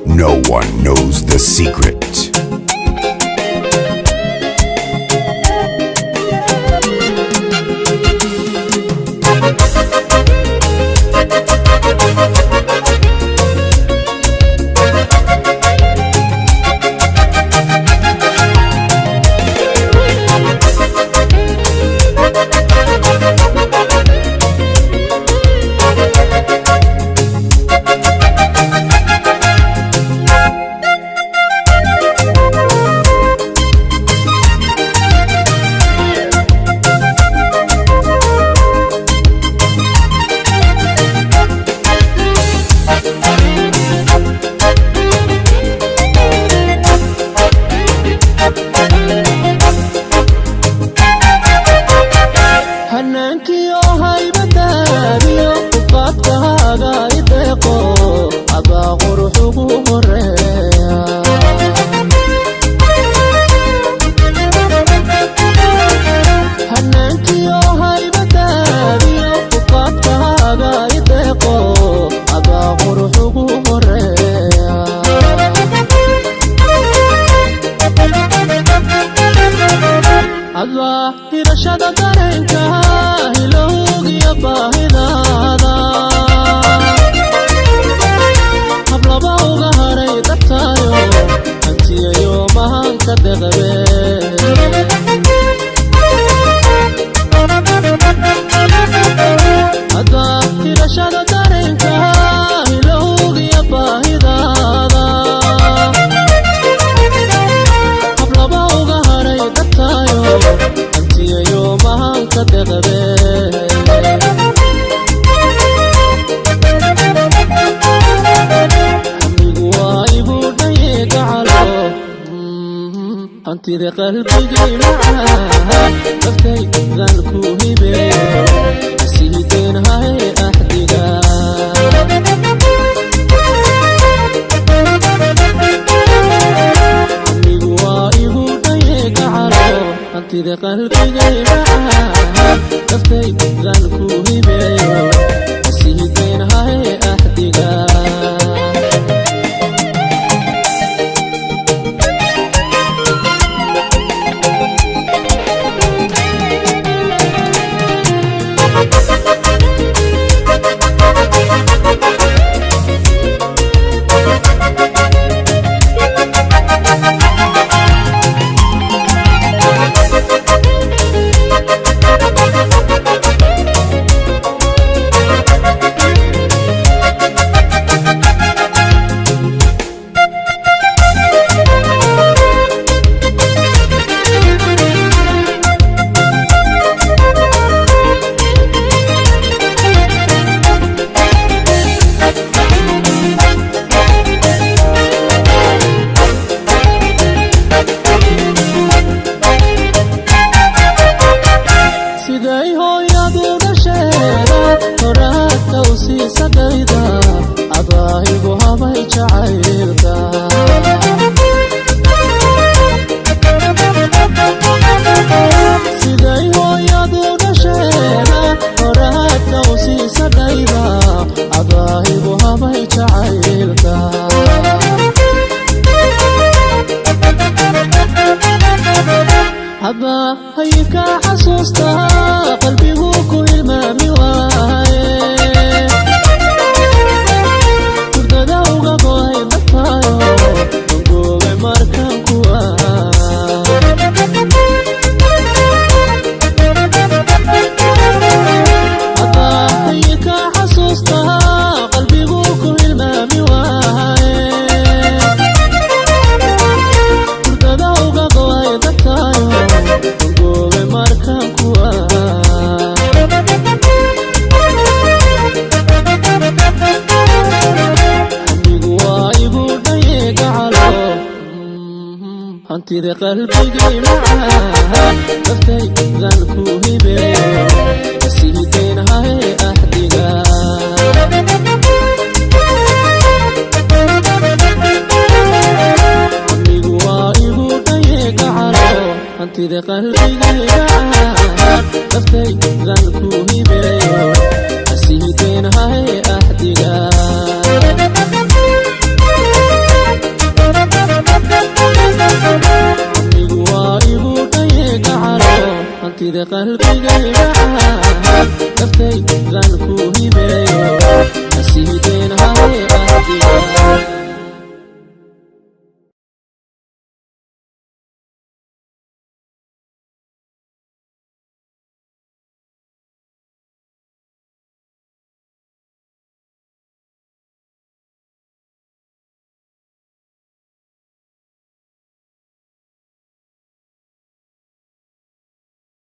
No one knows the secret. hirashada dareenka hilowgiya baahidaada hablaba uga haray dabtaayo hantiyayo mahanka deqabe hadda hirashada dareenka hilowgiya baahidaada hablaba uga haray dabtaayo hantiyayo mahanka deqabe hantida qalbigay macaa daftay daan ku hibeeyo asiideen hay ahdiga amigu waa igu dhaye gacalo hantida qalbigay macaa daftay daan ku hibeeyo asiideen hay ahdiga haba hayka xasuusta qalbigu ku ilmaami waaye kurdada uga go'ay dadkaayo go'ay markan kuwa haba hayka xasuusta qalbigu ku ilmaami waaye kurdada uga go'ay dadkaayo go'ay markan kuwa amigu waa igu dhaye gacalo hantida qalbigay macaa daftay daan ku hibeeyo asiideen hay ahdiga amigu waa igu dhaye gacalo hantida qalbigay macaa daftay daan ku hibeeyo asiideen hay ahdiga hantida qalbigayga ah naftaydan ku hibeeyo nasiibkayga